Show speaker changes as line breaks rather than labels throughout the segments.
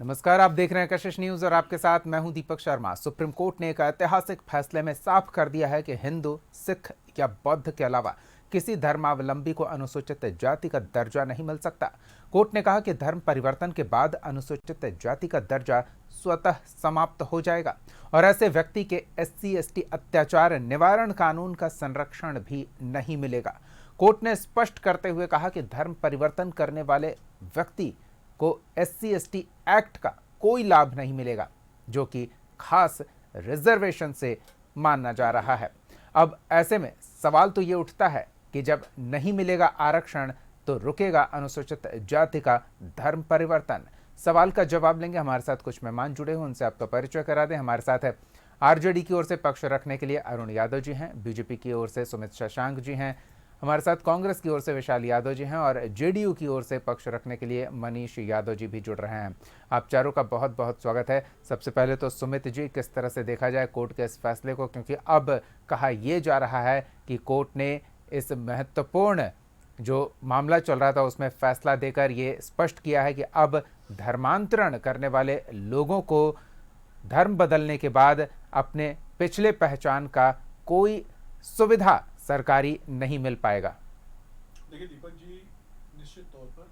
नमस्कार, आप देख रहे हैं कशिश न्यूज और आपके साथ मैं हूं दीपक शर्मा। सुप्रीम कोर्ट ने एक ऐतिहासिक फैसले में साफ कर दिया है कि हिंदू, सिख या बौद्ध के अलावा किसी धर्मावलंबी को अनुसूचित जाति का दर्जा नहीं मिल सकता। कोर्ट ने कहा कि धर्म परिवर्तन के बाद अनुसूचित जाति का दर्जा स्वतः समाप्त हो जाएगा और ऐसे व्यक्ति के SC/ST अत्याचार निवारण कानून का संरक्षण भी नहीं मिलेगा। कोर्ट ने स्पष्ट करते हुए कहा कि धर्म परिवर्तन करने वाले व्यक्ति को SC/ST एक्ट का कोई लाभ नहीं मिलेगा, जो कि खास रिजर्वेशन से माना जा रहा है। अब ऐसे में सवाल तो ये उठता है कि जब नहीं मिलेगा आरक्षण तो रुकेगा अनुसूचित जाति का धर्म परिवर्तन। सवाल का जवाब लेंगे, हमारे साथ कुछ मेहमान जुड़े हैं, उनसे आपका परिचय करा दें। हमारे साथ है RJD की ओर से पक्ष रखने के लिए अरुण यादव जी हैं, BJP की ओर से सुमित शशांक जी हैं, हमारे साथ कांग्रेस की ओर से विशाल यादव जी हैं और JDU की ओर से पक्ष रखने के लिए मनीष यादव जी भी जुड़ रहे हैं। आप चारों का बहुत बहुत स्वागत है। सबसे पहले तो सुमित जी, किस तरह से देखा जाए कोर्ट के इस फैसले को, क्योंकि अब कहा यह जा रहा है कि कोर्ट ने इस महत्वपूर्ण जो मामला चल रहा था उसमें फैसला देकर ये स्पष्ट किया है कि अब धर्मांतरण करने वाले लोगों को धर्म बदलने के बाद अपने पिछले पहचान का कोई सुविधा सरकारी नहीं मिल पाएगा।
देखिए दीपक जी, निश्चित तौर पर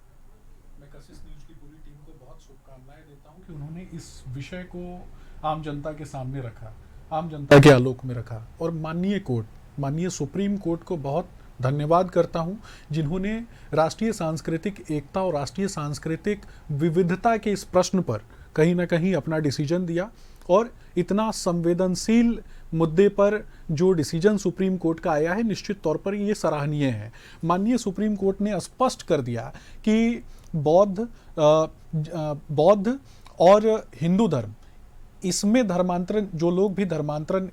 मैं कशिश न्यूज की पूरी टीम को बहुत शुभकामनाएं देता हूं कि उन्होंने इस विषय को आम जनता के सामने रखा, आम जनता के आलोक में रखा। और माननीय सुप्रीम कोर्ट को बहुत धन्यवाद करता हूं, जिन्होंने राष्ट्रीय सांस्कृतिक एकता और राष्ट्रीय सांस्कृतिक विविधता के इस प्रश्न पर कहीं ना कहीं अपना डिसीजन दिया। और इतना संवेदनशील मुद्दे पर जो डिसीजन सुप्रीम कोर्ट का आया है, निश्चित तौर पर ये सराहनीय है। माननीय सुप्रीम कोर्ट ने स्पष्ट कर दिया कि बौद्ध और हिंदू धर्म, इसमें धर्मांतरण, जो लोग भी धर्मांतरण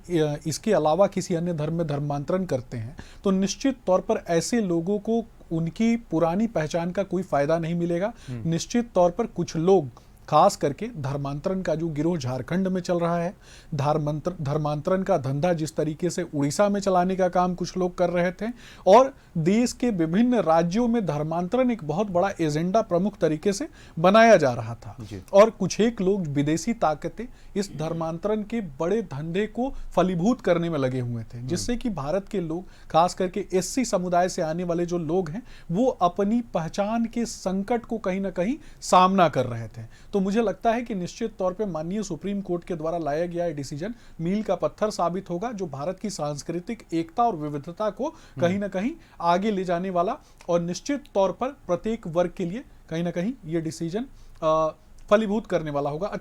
इसके अलावा किसी अन्य धर्म में धर्मांतरण करते हैं, तो निश्चित तौर पर ऐसे लोगों को उनकी पुरानी पहचान का कोई फायदा नहीं मिलेगा। निश्चित तौर पर कुछ लोग, खास करके धर्मांतरण का जो गिरोह झारखंड में चल रहा है, धर्मांतरण का धंधा जिस तरीके से उड़ीसा में चलाने का काम कुछ लोग कर रहे थे, और देश के विभिन्न राज्यों में धर्मांतरण एक बहुत बड़ा एजेंडा प्रमुख तरीके से बनाया जा रहा था। और कुछ एक लोग, विदेशी ताकतें, इस धर्मांतरण के बड़े धंधे को फलीभूत करने में लगे हुए थे, जिससे कि भारत के लोग, खास करके SC समुदाय से आने वाले जो लोग हैं, वो अपनी पहचान के संकट को कहीं ना कहीं सामना कर रहे थे। तो मुझे लगता है कि निश्चित तौर पे माननीय सुप्रीम कोर्ट के द्वारा लाया गया ये डिसीजन मील का पत्थर साबित होगा, जो भारत की सांस्कृतिक एकता और विविधता को कहीं ना कहीं आगे ले जाने वाला, और निश्चित तौर पर प्रत्येक वर्ग के लिए कहीं ना कहीं ये डिसीजन फलीभूत करने वाला होगा,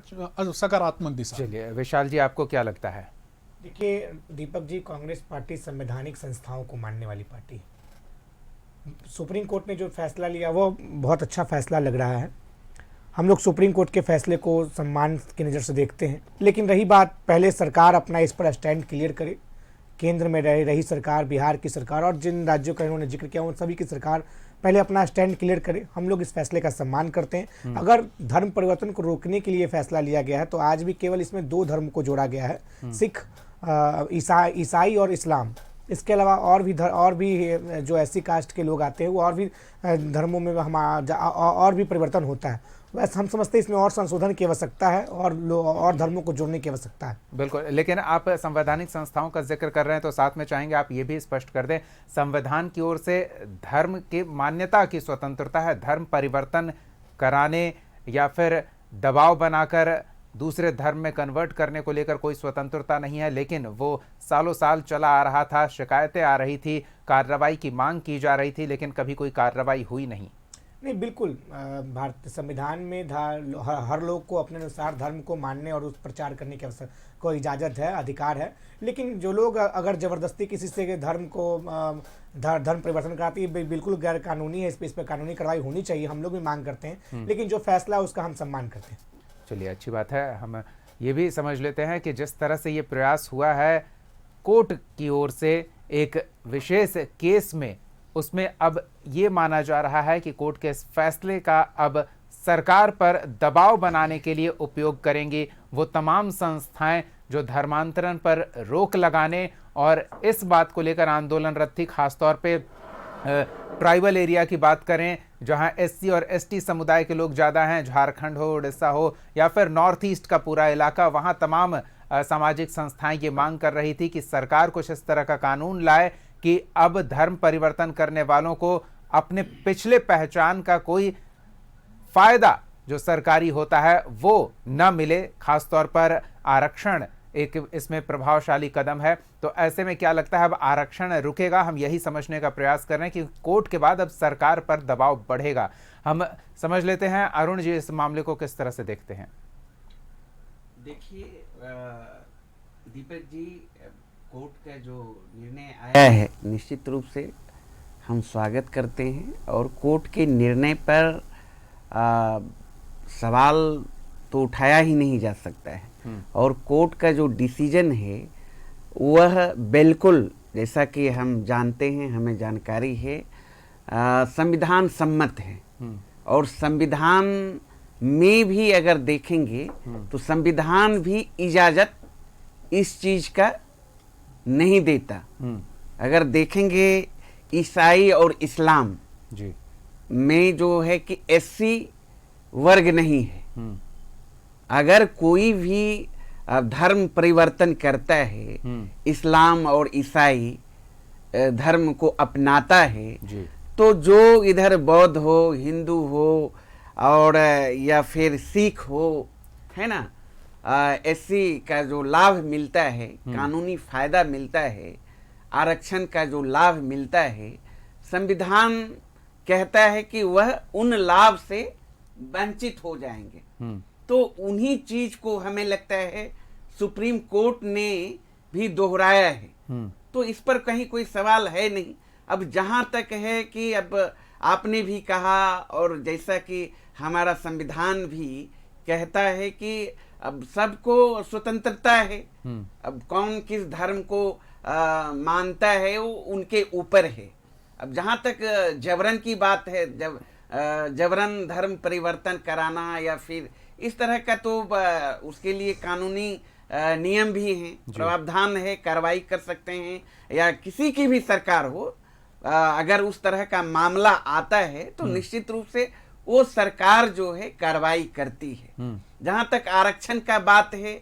सकारात्मक दिशा।
चलिए विशाल जी, आपको क्या लगता है?
देखिए दीपक जी, कांग्रेस पार्टी संवैधानिक संस्थाओं को मानने वाली पार्टी है। सुप्रीम कोर्ट ने जो फैसला लिया वो बहुत अच्छा फैसला लग रहा है। हम लोग सुप्रीम कोर्ट के फैसले को सम्मान की नज़र से देखते हैं, लेकिन रही बात, पहले सरकार अपना इस पर स्टैंड क्लियर करे। केंद्र में रही सरकार, बिहार की सरकार और जिन राज्यों का इन्होंने जिक्र किया उन सभी की सरकार पहले अपना स्टैंड क्लियर करे। हम लोग इस फैसले का सम्मान करते हैं। अगर धर्म परिवर्तन को रोकने के लिए फैसला लिया गया है तो आज भी केवल इसमें 2 धर्म को जोड़ा गया है, सिख, ईसाई और इस्लाम। इसके अलावा और भी जो SC कास्ट के लोग आते हैं वो और भी धर्मों में और भी परिवर्तन होता है। वैसे हम समझते हैं इसमें और संशोधन की आवश्यकता है और धर्मों को जोड़ने की आवश्यकता है।
बिल्कुल, लेकिन आप संवैधानिक संस्थाओं का जिक्र कर रहे हैं तो साथ में चाहेंगे आप ये भी स्पष्ट कर दें, संविधान की ओर से धर्म की मान्यता की स्वतंत्रता है, धर्म परिवर्तन कराने या फिर दबाव बनाकर दूसरे धर्म में कन्वर्ट करने को लेकर कोई स्वतंत्रता नहीं है, लेकिन वो सालों साल चला आ रहा था, शिकायतें आ रही थी, कार्रवाई की मांग की जा रही थी, लेकिन कभी कोई कार्रवाई हुई नहीं।
बिल्कुल, भारतीय संविधान में हर लोग को अपने अनुसार धर्म को मानने और उस प्रचार करने की को इजाज़त है, अधिकार है। लेकिन जो लोग अगर ज़बरदस्ती किसी से धर्म परिवर्तन कराती है, बिल्कुल गैर कानूनी है। इस पर कानूनी कार्रवाई होनी चाहिए, हम लोग भी मांग करते हैं, लेकिन जो फैसला है उसका हम सम्मान करते हैं।
चलिए, अच्छी बात है। हम ये भी समझ लेते हैं कि जिस तरह से ये प्रयास हुआ है कोर्ट की ओर से एक विशेष केस में, उसमें अब ये माना जा रहा है कि कोर्ट के इस फैसले का अब सरकार पर दबाव बनाने के लिए उपयोग करेंगी वो तमाम संस्थाएं जो धर्मांतरण पर रोक लगाने और इस बात को लेकर आंदोलनरत थी। खासतौर पे ट्राइबल एरिया की बात करें, जहां एससी और एसटी समुदाय के लोग ज़्यादा हैं, झारखंड हो, उड़ीसा हो या फिर नॉर्थ ईस्ट का पूरा इलाका, वहां तमाम सामाजिक संस्थाएं ये मांग कर रही थी कि सरकार कुछ इस तरह का कानून लाए कि अब धर्म परिवर्तन करने वालों को अपने पिछले पहचान का कोई फायदा जो सरकारी होता है वो न मिले। खासतौर पर आरक्षण एक इसमें प्रभावशाली कदम है। तो ऐसे में क्या लगता है अब आरक्षण रुकेगा? हम यही समझने का प्रयास कर रहे हैं कि कोर्ट के बाद अब सरकार पर दबाव बढ़ेगा। हम समझ लेते हैं अरुण जी इस मामले को किस तरह से देखते हैं।
देखिए दीपक जी, कोर्ट का जो निर्णय आया है निश्चित रूप से हम स्वागत करते हैं और कोर्ट के निर्णय पर सवाल तो उठाया ही नहीं जा सकता है। और कोर्ट का जो डिसीजन है वह बिल्कुल, जैसा कि हम जानते हैं, हमें जानकारी है, संविधान सम्मत है। और संविधान में भी अगर देखेंगे तो संविधान भी इजाज़त इस चीज़ का नहीं देता। अगर देखेंगे ईसाई और इस्लाम
जी
में जो है कि एससी वर्ग नहीं है। अगर कोई भी धर्म परिवर्तन करता है, इस्लाम और ईसाई धर्म को अपनाता है, तो जो इधर बौद्ध हो, हिंदू हो और या फिर सिख हो, है ना, एससी का जो लाभ मिलता है, कानूनी फायदा मिलता है, आरक्षण का जो लाभ मिलता है, संविधान कहता है कि वह उन लाभ से वंचित हो जाएंगे। तो उन्हीं चीज को हमें लगता है सुप्रीम कोर्ट ने भी दोहराया है। तो इस पर कहीं कोई सवाल है नहीं। अब जहां तक है कि अब आपने भी कहा और जैसा कि हमारा संविधान भी कहता है कि अब सबको स्वतंत्रता है। अब कौन किस धर्म को मानता है वो उनके ऊपर है। अब जहां तक जबरन की बात है, जब जबरन धर्म परिवर्तन कराना या फिर इस तरह का, तो उसके लिए कानूनी नियम भी हैं, प्रावधान है, कार्रवाई कर सकते हैं, या किसी की भी सरकार हो, अगर उस तरह का मामला आता है तो निश्चित रूप से वो सरकार जो है कार्रवाई करती है। जहां तक आरक्षण का बात है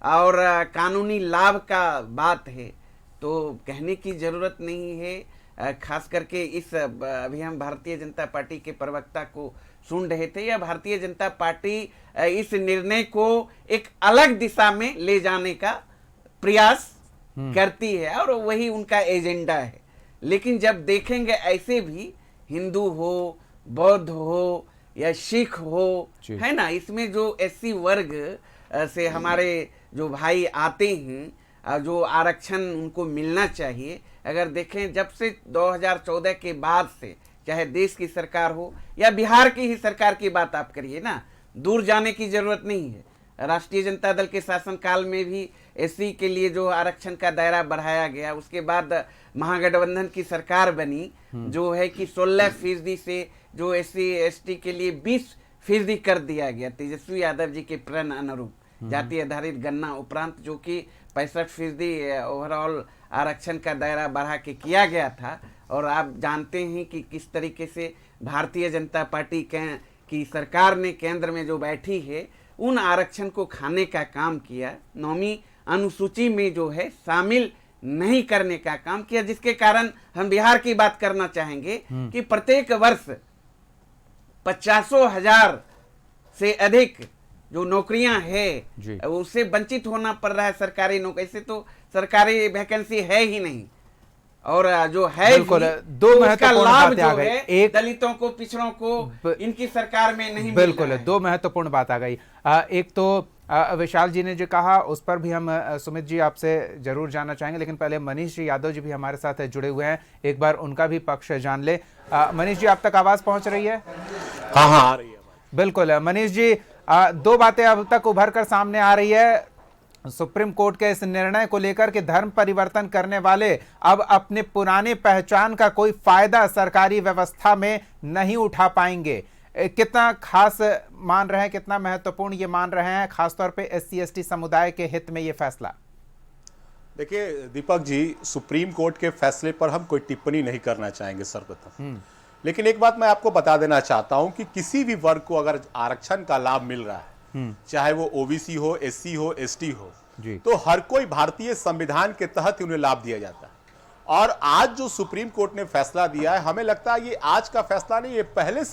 और कानूनी लाभ का बात है तो कहने की जरूरत नहीं है। खास करके इस अभी हम भारतीय जनता पार्टी के प्रवक्ता को सुन रहे थे, या भारतीय जनता पार्टी इस निर्णय को एक अलग दिशा में ले जाने का प्रयास करती है और वही उनका एजेंडा है। लेकिन जब देखेंगे ऐसे भी हिंदू हो, बौद्ध हो या सिख हो, है ना, इसमें जो एससी वर्ग से हमारे जो भाई आते हैं, जो आरक्षण उनको मिलना चाहिए, अगर देखें जब से 2014 के बाद से, चाहे देश की सरकार हो या बिहार की ही सरकार की बात आप करिए ना, दूर जाने की जरूरत नहीं है। राष्ट्रीय जनता दल के शासनकाल में भी एससी के लिए जो आरक्षण का दायरा बढ़ाया गया, उसके बाद महागठबंधन की सरकार बनी जो है कि 16% से जो एससी एसटी के लिए 20% कर दिया गया तेजस्वी यादव जी के प्रण अनुरूप, जाति आधारित गणना उपरांत, जो कि 65% ओवरऑल आरक्षण का दायरा बढ़ा के किया गया था। और आप जानते हैं कि किस तरीके से भारतीय जनता पार्टी की सरकार ने केंद्र में जो बैठी है उन आरक्षण को खाने का काम किया, 9वीं अनुसूची में जो है शामिल नहीं करने का काम किया, जिसके कारण हम बिहार की बात करना चाहेंगे कि प्रत्येक वर्ष 50,000 से अधिक जो नौकरियां है उससे वंचित होना पड़ रहा है सरकारी नौकरी से। तो सरकारी वैकेंसी है ही नहीं, और जो है
दो महत्वपूर्ण
लाभ
बातें आ
जो
गई।
है
एक,
दलितों को, पिछड़ों को इनकी सरकार में नहीं
बिल्कुल
मिल रहा है।
दो महत्वपूर्ण बात आ गई। एक तो विशाल जी ने जो कहा उस पर भी हम सुमित जी आपसे जरूर जानना चाहेंगे, लेकिन पहले मनीष जी यादव जी भी हमारे साथ जुड़े हुए हैं, एक बार उनका भी पक्ष जान ले। मनीष जी, आप तक आवाज पहुंच रही है?
हाँ आ रही है।
बिल्कुल मनीष जी, दो बातें अब तक उभर कर सामने आ रही है सुप्रीम कोर्ट के इस निर्णय को लेकर कि धर्म परिवर्तन करने वाले अब अपने पुराने पहचान का कोई फायदा सरकारी व्यवस्था में नहीं उठा पाएंगे। कितना खास मान रहे हैं, कितना महत्वपूर्ण ये मान रहे हैं, खासतौर पे एससी एसटी समुदाय के हित में ये फैसला?
देखिए दीपक जी, सुप्रीम कोर्ट के फैसले पर हम कोई टिप्पणी नहीं करना चाहेंगे सर्वप्रथम, लेकिन एक बात मैं आपको बता देना चाहता हूं कि किसी भी वर्ग को अगर आरक्षण का लाभ मिल रहा है, चाहे वो ओबीसी हो, एससी हो, एसटी हो, तो हर कोई भारतीय संविधान के तहत उन्हें लाभ दिया जाता है। और आज जो सुप्रीम कोर्ट ने फैसला दिया है, हमें लगता है ये आज का फैसला नहीं, ये पहले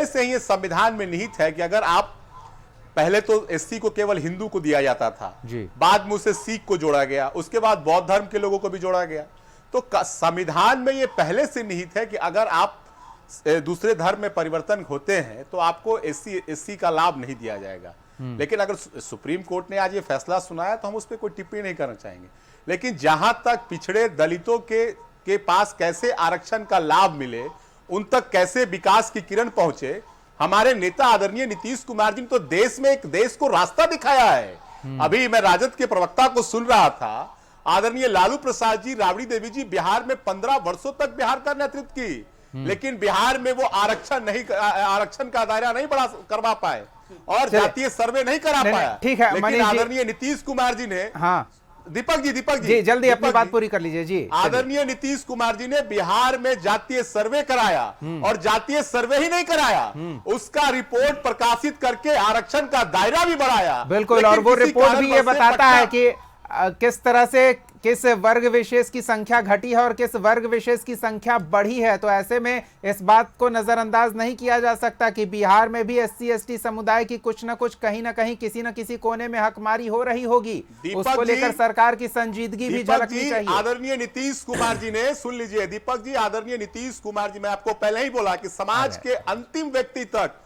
से ही ये संविधान में निहित है कि अगर आप पहले तो एससी को केवल हिंदू को दिया जाता था, बाद में उसे सिख को जोड़ा गया, उसके बाद बौद्ध धर्म के लोगों को भी जोड़ा गया। तो संविधान में ये पहले से निहित है कि अगर आप दूसरे धर्म में परिवर्तन होते हैं तो आपको एससी का लाभ नहीं दिया जाएगा। लेकिन अगर सुप्रीम कोर्ट ने आज ये फैसला सुनाया तो हम उस पर कोई टिप्पणी नहीं करना चाहेंगे। लेकिन जहां तक पिछड़े दलितों के पास कैसे आरक्षण का लाभ मिले, उन तक कैसे विकास की किरण पहुंचे, हमारे नेता आदरणीय नीतीश कुमार जी ने तो देश को रास्ता दिखाया है। अभी मैं राजद के प्रवक्ता को सुन रहा था, आदरणीय लालू प्रसाद जी, राबड़ी देवी जी बिहार में 15 वर्षों तक बिहार का नेतृत्व की, लेकिन बिहार में वो आरक्षण का दायरा नहीं बढ़ा करवा पाए और जातीय सर्वे नहीं करा पाया।
ठीक है,
लेकिन आदरणीय नीतीश कुमार जी ने,
हाँ
दीपक जी
जल्दी अपनी बात पूरी कर लीजिए जी।
आदरणीय नीतीश कुमार जी ने बिहार में जातीय सर्वे कराया और जातीय सर्वे ही नहीं कराया, उसका रिपोर्ट प्रकाशित करके आरक्षण का दायरा भी बढ़ाया।
बिल्कुल, और वो रिपोर्ट भी ये बताता है कि किस तरह से किस वर्ग विशेष की संख्या घटी है और किस वर्ग विशेष की संख्या बढ़ी है। तो ऐसे में इस बात को नजरअंदाज नहीं किया जा सकता कि बिहार में भी एससी एसटी समुदाय की कुछ न कुछ, कहीं ना कहीं, किसी न किसी कोने में हकमारी हो रही होगी। उसको लेकर सरकार की संजीदगी भी झलकनी चाहिए।
आदरणीय नीतीश कुमार जी ने, सुन लीजिए दीपक जी, आदरणीय नीतीश कुमार जी, मैं आपको पहले ही बोला कि समाज के अंतिम व्यक्ति तक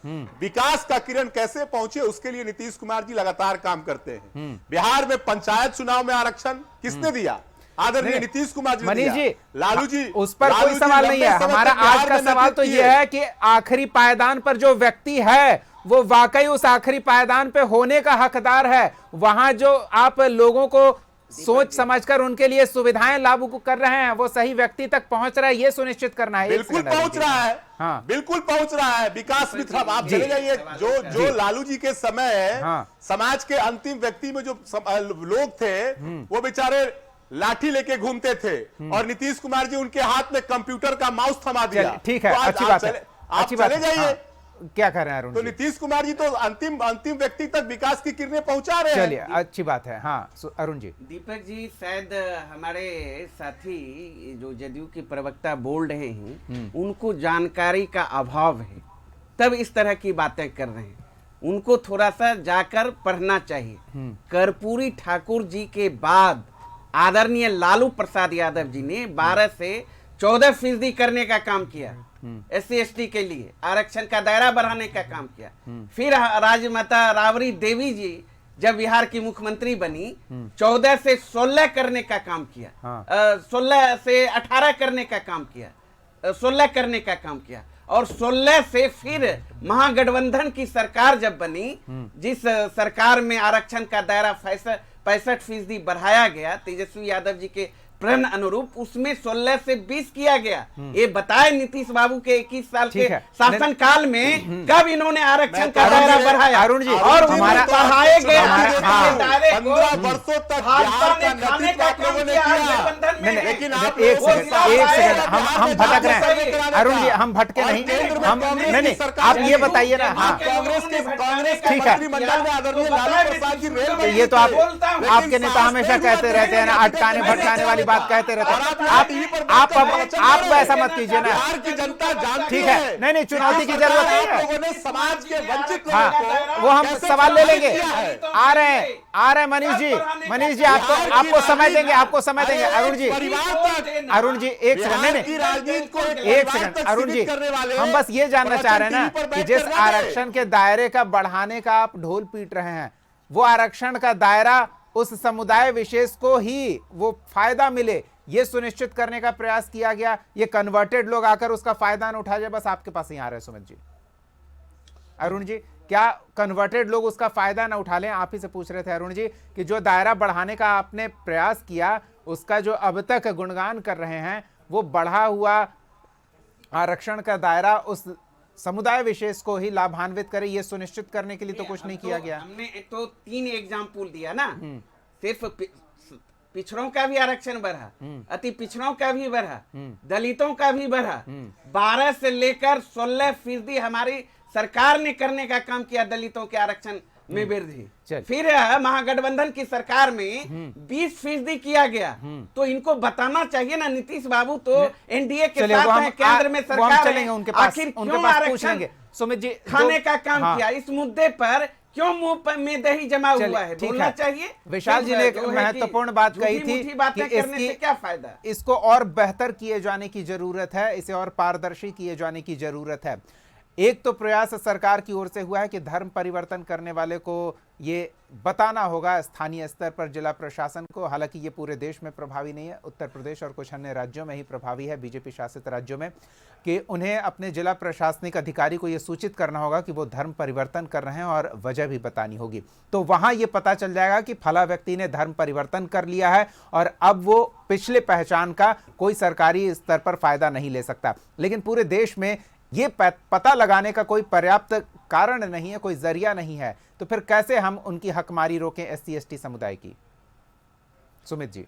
विकास का किरण कैसे पहुंचे, उसके लिए नीतीश कुमार जी लगातार काम करते हैं। बिहार में पंचायत चुनाव में आरक्षण किसने दिया? आदरणीय नीतीश कुमार जी।
मनीष जी,
लालू जी,
उस पर कोई सवाल नहीं है। हमारा आज का सवाल तो यह है कि आखिरी पायदान पर जो व्यक्ति है वो वाकई उस आखिरी पायदान पे होने का हकदार है। वहां जो आप लोगों को सोच समझकर उनके लिए सुविधाएं लागू कर रहे हैं, वो सही व्यक्ति तक पहुंच रहा है, ये सुनिश्चित करना है।
बिल्कुल पहुंच रहा है, हाँ बिल्कुल पहुंच रहा है। विकास मित्र, आप चले जाइए, जो लालू जी के समय समाज के अंतिम व्यक्ति में जो लोग थे, वो बेचारे लाठी लेके घूमते थे और नीतीश कुमार जी उनके हाथ में कंप्यूटर का माउस थमा दिया।
ठीक है, अच्छी बात है,
आप चले जाइए।
क्या कर रहे हैं अरुण
तो
जी?
नीतीश कुमार जी तो अंतिम व्यक्ति तक विकास की किरणें पहुंचा रहे हैं।
चलिए, अच्छी बात है। हाँ अरुण जी।
दीपक जी, शायद हमारे साथी जो जदयू के प्रवक्ता बोल रहे हैं, उनको जानकारी का अभाव है, तब इस तरह की बातें कर रहे हैं। उनको थोड़ा सा जाकर पढ़ना चाहिए। कर्पूरी ठाकुर जी के बाद आदरणीय लालू प्रसाद यादव जी ने 12 से 14% करने का काम किया, एससी एसटी के लिए आरक्षण का दायरा बढ़ाने का काम किया। फिर राजमाता राबड़ी देवी जी जब बिहार की मुख्यमंत्री बनी, 14 से 16 करने का काम किया, 16 से 18 करने का काम किया, 16 करने का काम किया, और 16 से फिर महागठबंधन की सरकार जब बनी, जिस सरकार में आरक्षण का दायरा 65% बढ़ाया गया तेजस्वी यादव जी के प्रण अनुरूप, उसमें 16 से 20 किया गया। ये बताए नीतीश बाबू के 21 साल के शासन काल में कब इन्होंने आरक्षण का दायरा बढ़ाया?
अरुण जी,
और
हमारा
बढ़ाए गए
दायरे 15 वर्षों तक बिहार का नेतृत्व आप लोगों ने किया। लेकिन आप
एक सेकंड, हम भटक रहे हैं अरुण जी, हम भटके नहीं, हम नहीं, आप ये बताइए ना। हाँ
कांग्रेस
ठीक है,
मंडल में आदरणीय लालू प्रसाद जी रेल,
ये तो आपके नेता हमेशा कहते रहते हैं ना, अटकाने भटकाने वाली बात कहते रहते हैं। आप ऐसा मत कीजिए ना।
बिहार की जनता जानती
ठीक है, नहीं चुनौती की जरूरत नहीं है।
लोगों ने समाज के वंचित
हाँ, वो हम सवाल ले लेंगे। आ रहे हैं मनीष जी, आपको समय देंगे, अरुण जी एक सेकंड, एक सेकंड अरुण जी, हम बस ये जानना चाह रहे हैं ना कि जिस आरक्षण के दायरे का बढ़ाने का आप ढोल पीट रहे हैं, वो आरक्षण का दायरा उस समुदाय विशेष को ही वो फायदा मिले, ये सुनिश्चित करने का प्रयास किया गया। ये कन्वर्टेड लोग आकर उसका फायदा न उठा जाए, बस आपके पास ही आ रहे हैं सुमित जी। अरुण जी, क्या कन्वर्टेड लोग उसका फायदा ना उठा लें? आप ही से पूछ रहे थे अरुण जी कि जो दायरा बढ़ाने का आपने प्रयास किया, उसका जो अब तक गुणगान कर रहे हैं, वो बढ़ा हुआ आरक्षण का दायरा उस समुदाय विशेष को ही लाभान्वित करे, ये सुनिश्चित करने के लिए तो कुछ नहीं किया गया।
हमने तो 3 एग्जाम्पल दिया ना, सिर्फ पिछड़ों का भी आरक्षण बढ़ा, अति पिछड़ों का भी बढ़ा, दलितों का भी बढ़ा। 12 से लेकर 16% हमारी सरकार ने करने का काम किया दलितों के आरक्षण में वृद्धि। फिर महागठबंधन की सरकार में 20% किया गया। तो इनको बताना चाहिए ना, नीतीश बाबू तो एनडीए के साथ हैं, केंद्र में सरकार है, आखिर क्यों आरक्षण
सुमित जी
खाने का काम किया? इस मुद्दे पर क्यों मुंह में दही जमा हुआ है? बोलना चाहिए।
विशाल जी ने एक महत्वपूर्ण बात कही थी कि
करने से क्या फायदा?
इसको और बेहतर किए जाने की जरूरत है, इसे और पारदर्शी किए जाने की जरूरत है। एक तो प्रयास सरकार की ओर से हुआ है कि धर्म परिवर्तन करने वाले को ये बताना होगा स्थानीय स्तर पर जिला प्रशासन को। हालांकि ये पूरे देश में प्रभावी नहीं है, उत्तर प्रदेश और कुछ अन्य राज्यों में ही प्रभावी है, बीजेपी शासित राज्यों में, कि उन्हें अपने जिला प्रशासनिक अधिकारी को ये सूचित करना होगा कि वो धर्म परिवर्तन कर रहे हैं और वजह भी बतानी होगी। तो वहां ये पता चल जाएगा कि फला व्यक्ति ने धर्म परिवर्तन कर लिया है और अब वो पिछले पहचान का कोई सरकारी स्तर पर फायदा नहीं ले सकता। लेकिन पूरे देश में ये पता लगाने का कोई पर्याप्त कारण नहीं है, कोई जरिया नहीं है, तो फिर कैसे हम उनकी हकमारी रोकें एससी एसटी समुदाय की? सुमित जी।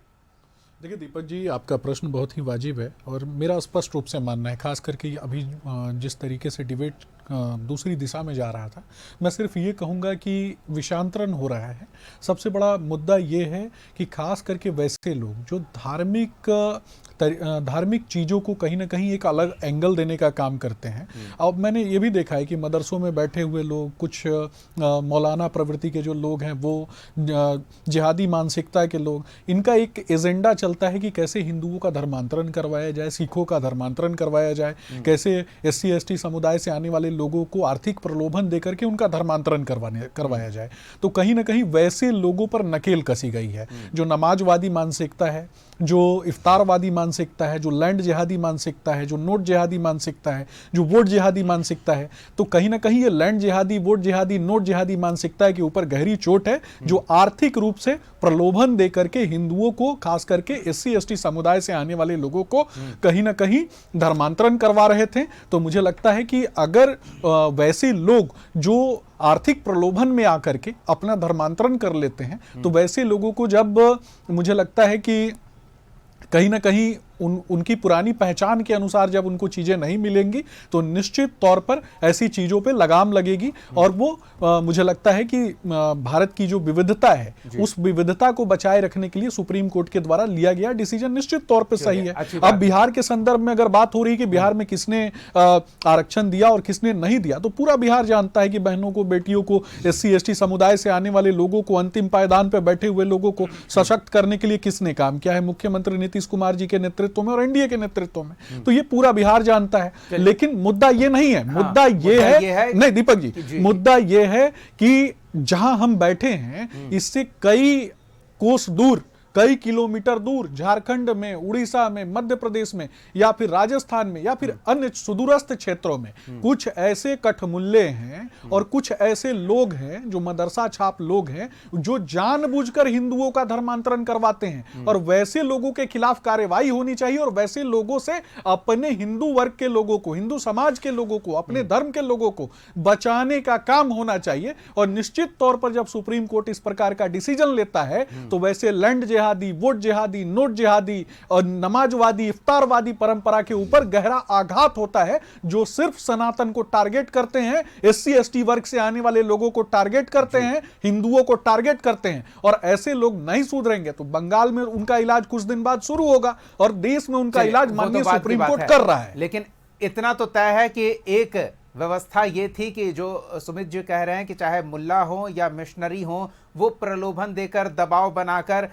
देखिए दीपक जी, आपका प्रश्न बहुत ही वाजिब है और मेरा स्पष्ट रूप से मानना है, खास करके अभी जिस तरीके से डिबेट दूसरी दिशा में जा रहा था, मैं सिर्फ ये कहूँगा कि विषांतरण हो रहा है। सबसे बड़ा मुद्दा ये है कि खास करके वैसे लोग जो धार्मिक चीज़ों को कहीं ना कहीं एक अलग एंगल देने का काम करते हैं। अब मैंने ये भी देखा है कि मदरसों में बैठे हुए लोग, कुछ मौलाना प्रवृत्ति के जो लोग हैं, वो जिहादी मानसिकता के लोग, इनका एक एजेंडा चलता है कि कैसे हिंदुओं का धर्मांतरण करवाया जाए, सिखों का धर्मांतरण करवाया जाए, कैसे एससी एसटी समुदाय से आने वाले लोगों को आर्थिक प्रलोभन देकर के उनका धर्मांतरण करवाया जाए। तो कहीं ना कहीं वैसे लोगों पर नकेल कसी गई है। जो नमाजवादी मानसिकता है, जो इफ्तारवादी मानसिकता है, जो लैंड जिहादी मानसिकता है, जो नोट जिहादी मानसिकता है, जो वोट जिहादी मानसिकता है, तो कहीं ना कहीं ये लैंड जिहादी, वोट जिहादी, नोट जिहादी मानसिकता के ऊपर गहरी चोट है, जो आर्थिक रूप से प्रलोभन दे करके हिंदुओं को, खास करके एससी एसटी समुदाय से आने वाले लोगों को कहीं ना कहीं धर्मांतरण करवा रहे थे। तो मुझे लगता है कि अगर वैसे लोग जो आर्थिक प्रलोभन में आकर के अपना धर्मांतरण कर लेते हैं, तो वैसे लोगों को जब मुझे लगता है कि कहीं ना कहीं उनकी पुरानी पहचान के अनुसार जब उनको चीज़ें नहीं मिलेंगी, तो निश्चित तौर पर ऐसी चीज़ों पे लगाम लगेगी। और वो मुझे लगता है कि भारत की जो विविधता है, उस विविधता को बचाए रखने के लिए सुप्रीम कोर्ट के द्वारा लिया गया डिसीजन निश्चित तौर पे सही है। अब बिहार के संदर्भ में अगर बात हो रही है कि बिहार में किसने आरक्षण दिया और किसने नहीं दिया, तो पूरा बिहार जानता है कि बहनों को, बेटियों को, एससी एसटी समुदाय से आने वाले लोगों को, अंतिम पायदान पर बैठे हुए लोगों को सशक्त करने के लिए किसने काम किया है, मुख्यमंत्री नीतीश कुमार जी के नेतृत्व में और एनडीए के नेतृत्व में। तो ये पूरा बिहार जानता है। लेकिन मुद्दा ये नहीं है, मुद्दा ये है नहीं दीपक जी, मुद्दा ये है कि जहां हम बैठे हैं इससे कई कोस दूर, कई किलोमीटर दूर, झारखंड में, उड़ीसा में, मध्य प्रदेश में, या फिर राजस्थान में, या फिर अन्य सुदूरस्थ क्षेत्रों में कुछ ऐसे कठमुल्ले हैं और कुछ ऐसे लोग हैं जो मदरसा छाप लोग हैं, जो जानबूझकर हिंदुओं का धर्मांतरण करवाते हैं। और वैसे लोगों के खिलाफ कार्रवाई होनी चाहिए और वैसे लोगों से अपने हिंदू वर्ग के लोगों को, हिंदू समाज के लोगों को, अपने धर्म के लोगों को बचाने का काम होना चाहिए। और निश्चित तौर पर जब सुप्रीम कोर्ट इस प्रकार का डिसीजन लेता है, तो वैसे लैंड जिहादी, वोट जिहादी, नोट जिहादी और नमाजवादी, इफ्तारवादी परंपरा के ऊपर गहरा आघात होता है, जो सिर्फ सनातन को टारगेट करते हैं, एससी एसटी वर्ग से आने वाले लोगों को टारगेट करते हैं, हिंदुओं को टारगेट करते हैं। और ऐसे लोग नहीं सुधरेंगे तो बंगाल में उनका इलाज कुछ दिन बाद शुरू होगा और देश में उनका इलाज माननीय सुप्रीम कोर्ट कर रहा है।
लेकिन इतना तो तय है कि एक व्यवस्था ये थी कि जो सुमित जी कह रहे हैं कि चाहे मुल्ला हो या मिशनरी हो, वो प्रलोभन देकर, दबाव बनाकर,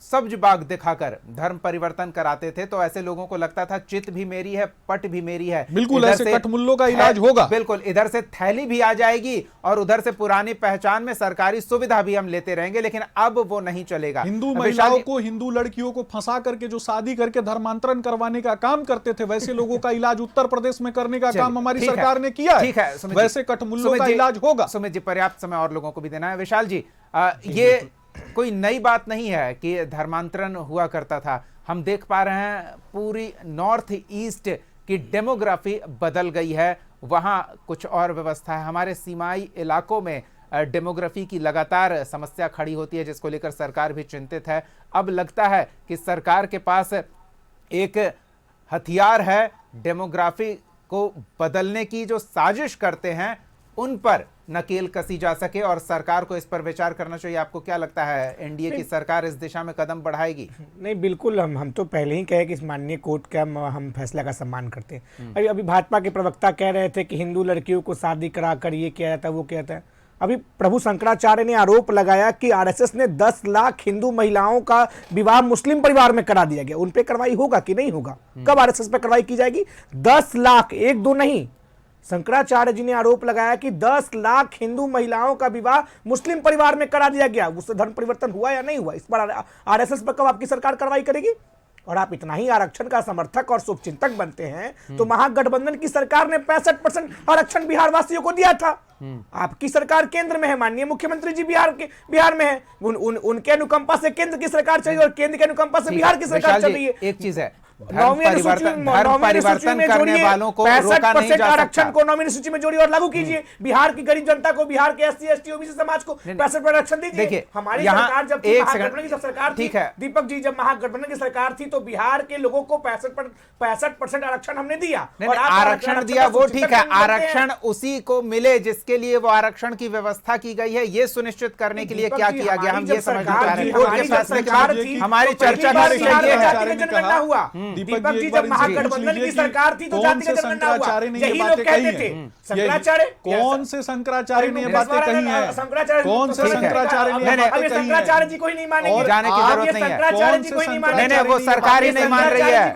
सब्ज बाग दिखाकर धर्म परिवर्तन कराते थे। तो ऐसे लोगों को लगता था चित भी मेरी है, पट भी मेरी है,
बिल्कुल ऐसे कठमुल्लों का इलाज होगा।
बिल्कुल, इधर से थैली भी आ जाएगी और उधर से पुरानी पहचान में सरकारी सुविधा भी हम लेते रहेंगे। लेकिन अब वो नहीं चलेगा।
हिंदू महिलाओं को, हिंदू लड़कियों को फंसा करके जो शादी करके धर्मांतरण करवाने का काम करते थे, वैसे लोगों का इलाज उत्तर प्रदेश में करने का काम हमारी सरकार ने किया है।
ठीक है,
वैसे कठमुल्लों का इलाज होगा।
सुमित जी, पर्याप्त समय और लोगों को भी देना है। विशाल जी, ये कोई नई बात नहीं है कि धर्मांतरण हुआ करता था। हम देख पा रहे हैं पूरी नॉर्थ ईस्ट की डेमोग्राफी बदल गई है, वहां कुछ और व्यवस्था है। हमारे सीमाई इलाकों में डेमोग्राफी की लगातार समस्या खड़ी होती है जिसको लेकर सरकार भी चिंतित है। अब लगता है कि सरकार के पास एक हथियार है डेमोग्राफी को बदलने की, जो साजिश करते हैं उन पर नकेल कसी जा सके और सरकार को इस पर विचार करना चाहिए। आपको क्या लगता है, एनडीए की सरकार इस दिशा में कदम बढ़ाएगी?
नहीं, बिल्कुल। हम तो पहले ही कहे कि इस माननीय कोर्ट का हम फैसला का सम्मान करते हैं। अभी भाजपा के प्रवक्ता कह रहे थे कि हिंदू लड़कियों को शादी करा कर ये किया जाता है, वो किया जाता है। अभी प्रभु शंकराचार्य ने आरोप लगाया कि आरएसएस ने 10 लाख हिंदू महिलाओं का विवाह मुस्लिम परिवार में करा दिया गया। उन पे कार्रवाई होगा कि नहीं होगा? कब आरएसएस पे कार्रवाई की जाएगी? 10 लाख, एक दो नहीं। शंकराचार्य जी ने आरोप लगाया कि 10 लाख हिंदू महिलाओं का विवाह मुस्लिम परिवार में करा दिया गया। उससे धर्म परिवर्तन हुआ या नहीं हुआ? इस पर आरएसएस पर कब आपकी सरकार कार्रवाई करेगी? और आप इतना ही आरक्षण का समर्थक और शुभचिंतक बनते हैं तो महागठबंधन की सरकार ने 65% आरक्षण बिहार वासियों को दिया था। आपकी सरकार केंद्र में है, माननीय मुख्यमंत्री जी बिहार में है। उनके अनुकंपा से केंद्र की सरकार चली और केंद्र के अनुकंपा से बिहार की सरकार चल रही है।
एक चीज है, धर्म परिवर्तन करने वालों को रोका नहीं जा सकता।
आरक्षण को नॉमिनी सूची में जोड़िए और लागू कीजिए। बिहार की गरीब जनता को, बिहार के एससी एसटी ओबीसी समाज को 65% आरक्षण दीजिए।
देखिए,
हमारी सरकार जब महागठबंधन की सरकार थी,
ठीक है
दीपक जी, जब महागठबंधन की सरकार थी तो बिहार के लोगों को 65% आरक्षण हमने दिया।
और आरक्षण दिया वो ठीक है, आरक्षण उसी को मिले जिसके लिए वो आरक्षण की व्यवस्था की गई है, ये सुनिश्चित करने के लिए क्या किया गया, हम ये समझना चाह रहे हैं। हमारी चर्चा का विषय ये है
दीपक जी, जब महागठबंधन की सरकार थी तो जातिगत जनगणना हुआ। यही लोग कहते थे। शंकराचार्य,
कौन से शंकराचार्य ने ये बातें कही हैं? कौन से शंकराचार्य ने ये बातें कही हैं?
शंकराचार्य जी को ही नहीं मानेंगे,
जाने की जरूरत नहीं है।
शंकराचार्य जी को ही नहीं मानेंगे।
नहीं, वो सरकार ही नहीं मान रही है,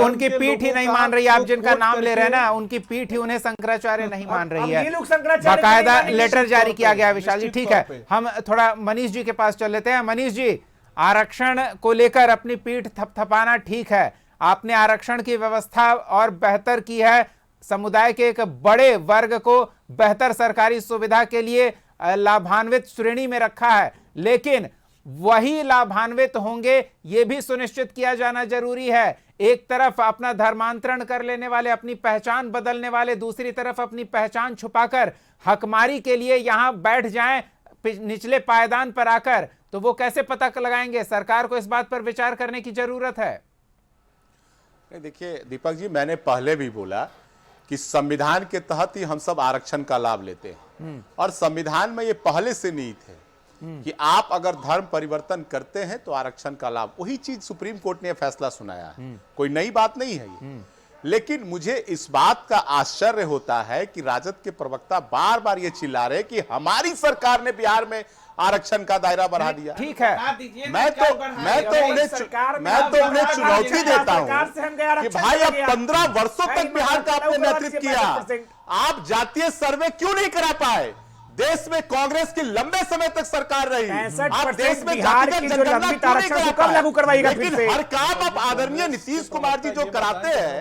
उनकी
के
पीठ ही नहीं
लोगों
मान रही है।
के
आप जिनका
साथ
नाम ले रहे हैं ना,
करके-
उनकी पीठ ही उन्हें शंकराचार्य नहीं मान रही
ये
है।
लोग शंकराचार्य
बाकायदा
को नहीं मानेंगे।
लेटर जारी किया गया।
निश्चित
विशाल जी, ठीक
तौर
है,
पे।
हम थोड़ा मनीष जी के पास चल लेते हैं। मनीष जी, आरक्षण को लेकर अपनी पीठ थपथपाना ठीक है, आपने आरक्षण की व्यवस्था और बेहतर की है, समुदाय के एक बड़े वर्ग को बेहतर सरकारी सुविधा के लिए लाभान्वित श्रेणी में रखा है, लेकिन वही लाभान्वित होंगे ये भी सुनिश्चित किया जाना जरूरी है। एक तरफ अपना धर्मांतरण कर लेने वाले, अपनी पहचान बदलने वाले, दूसरी तरफ अपनी पहचान छुपाकर हकमारी के लिए यहां बैठ जाएं निचले पायदान पर आकर, तो वो कैसे पता लगाएंगे? सरकार को इस बात पर विचार करने की जरूरत है।
देखिए दीपक जी, मैंने पहले भी बोला कि संविधान के तहत ही हम सब आरक्षण का लाभ लेते हैं और संविधान में ये पहले से निहित है कि आप अगर धर्म परिवर्तन करते हैं तो आरक्षण का लाभ। वही चीज सुप्रीम कोर्ट ने फैसला सुनाया है, कोई नई बात नहीं है ये। लेकिन मुझे इस बात का आश्चर्य होता है कि राजद के प्रवक्ता बार बार ये चिल्ला रहे कि हमारी सरकार ने बिहार में आरक्षण का दायरा बढ़ा दिया।
ठीक है,
मैं तो उन्हें चुनौती देता हूं कि भाई अब 15 वर्षों तक बिहार का आपने नेतृत्व किया, आप जातीय सर्वे क्यों नहीं करा पाए? देश में कांग्रेस की लंबे समय तक सरकार रही, आप देश में जातिगत जनगणना क्यों नहीं करा पाए? लेकिन हर काम आप आदरणीय नीतीश कुमार जी जो कराते हैं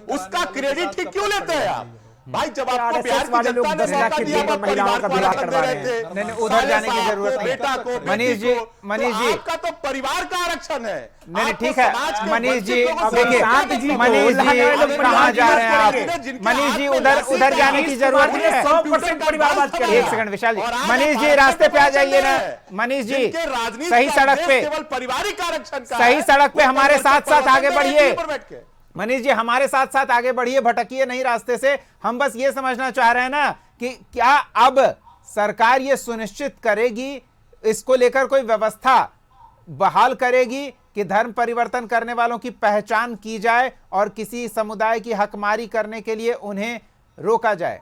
उसका क्रेडिट ही क्यों लेते हैं आप? भाई जब आपको बिहार की जनता ने मौका दिया, आप परिवार को आरक्षण दे रहे थे,
नहीं, उधर जाने की जरूरत नहीं।
बेटा को,
मनीष जी, मनीष जी,
आपका तो परिवार का आरक्षण है।
नहीं, ठीक है मनीष जी, देखिए मनीष जी
लोग
कहाँ जा रहे हैं आप?
जिनके
मनीष जी,
हाथ में
उधर जाने की जरूरत नहीं है।
100% परिवारवाद करें।
एक सेकंड विशाल जी, मनीष जी रास्ते पे आ जाइए ना। मनीष जी, सही सड़क पे,
केवल पारिवारिक आरक्षण का
सही सड़क पे हमारे साथ साथ आगे बढ़िए।
बैठ
मनीष जी, हमारे साथ साथ आगे बढ़िए, भटकिए नहीं रास्ते से। हम बस ये समझना चाह रहे हैं ना कि क्या अब सरकार ये सुनिश्चित करेगी, इसको लेकर कोई व्यवस्था बहाल करेगी कि धर्म परिवर्तन करने वालों की पहचान की जाए और किसी समुदाय की हकमारी करने के लिए उन्हें रोका जाए?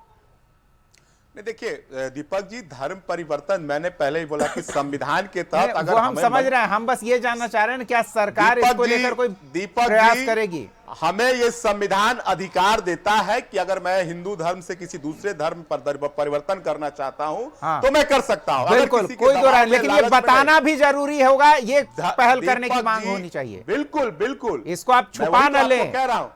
नहीं, देखिए दीपक जी, धर्म परिवर्तन मैंने पहले ही बोला कि संविधान के तहत अगर
वो हम समझ रहे हैं, हम बस ये जानना चाह रहे हैं क्या सरकार इसको लेकर कोई प्रयास करेगी?
हमें ये संविधान अधिकार देता है कि अगर मैं हिंदू धर्म से किसी दूसरे धर्म पर परिवर्तन करना चाहता हूं तो मैं कर सकता हूं।
बिल्कुल, कोई दो राय, लेकिन ये बताना भी जरूरी होगा, ये पहल करने की मांग होनी चाहिए।
बिल्कुल बिल्कुल,
इसको आप छुपा न लें।
कह रहा हूं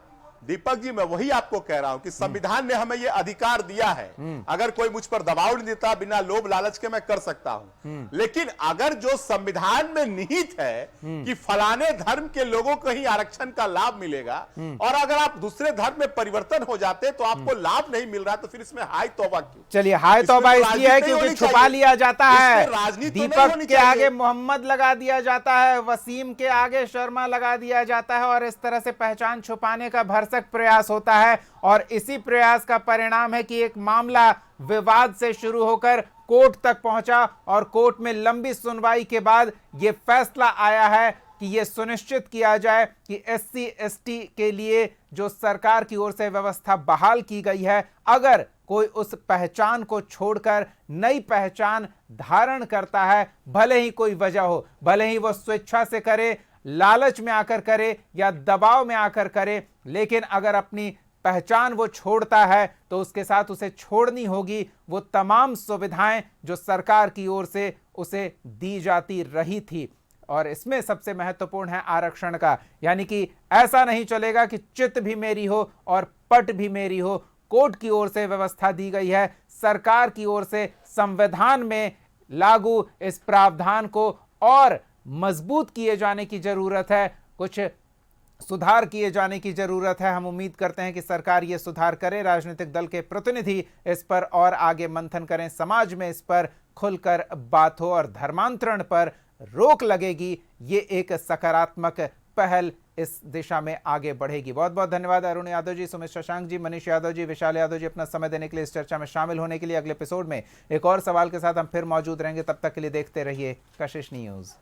दीपक जी, मैं वही आपको कह रहा हूं कि संविधान ने हमें यह अधिकार दिया है। अगर कोई मुझ पर दबाव नहीं देता, बिना लोभ लालच के मैं कर सकता हूं। लेकिन अगर जो संविधान में निहित है कि फलाने धर्म के लोगों को ही आरक्षण का लाभ मिलेगा, और अगर आप दूसरे धर्म में परिवर्तन हो जाते तो आपको लाभ नहीं मिल रहा, तो फिर इसमें हाय तौबा क्यों?
चलिए, हाय तौबा इसलिए है क्योंकि छुपा लिया जाता है। दीपक के आगे मोहम्मद लगा दिया जाता है, वसीम के आगे शर्मा लगा दिया जाता है, और इस तरह से पहचान छुपाने का भरसक प्रयास होता है। और इसी प्रयास का परिणाम है कि एक मामला विवाद से शुरू होकर कोर्ट तक पहुंचा, और कोर्ट में लंबी सुनवाई के बाद यह फैसला आया है कि यह सुनिश्चित किया जाए कि SC ST के लिए जो सरकार की ओर से व्यवस्था बहाल की गई है, अगर कोई उस पहचान को छोड़कर नई पहचान धारण करता है, भले ही कोई वजह हो, भले ही वो स्वेच्छा से करे, लालच में आकर करे या दबाव में आकर करे, लेकिन अगर अपनी पहचान वो छोड़ता है तो उसके साथ उसे छोड़नी होगी वो तमाम सुविधाएं जो सरकार की ओर से उसे दी जाती रही थी। और इसमें सबसे महत्वपूर्ण है आरक्षण का, यानी कि ऐसा नहीं चलेगा कि चित भी मेरी हो और पट भी मेरी हो। कोर्ट की ओर से व्यवस्था दी गई है, सरकार की ओर से संविधान में लागू इस प्रावधान को और मजबूत किए जाने की जरूरत है, कुछ सुधार किए जाने की जरूरत है। हम उम्मीद करते हैं कि सरकार ये सुधार करे, राजनीतिक दल के प्रतिनिधि इस पर और आगे मंथन करें, समाज में इस पर खुलकर बात हो और धर्मांतरण पर रोक लगेगी। ये एक सकारात्मक पहल इस दिशा में आगे बढ़ेगी। बहुत बहुत धन्यवाद अरुण यादव जी, सुमित शशांक जी, मनीष यादव जी, विशाल यादव जी, अपना समय देने के लिए, इस चर्चा में शामिल होने के लिए। अगले एपिसोड में एक और सवाल के साथ हम फिर मौजूद रहेंगे। तब तक के लिए देखते रहिए कशिश न्यूज़।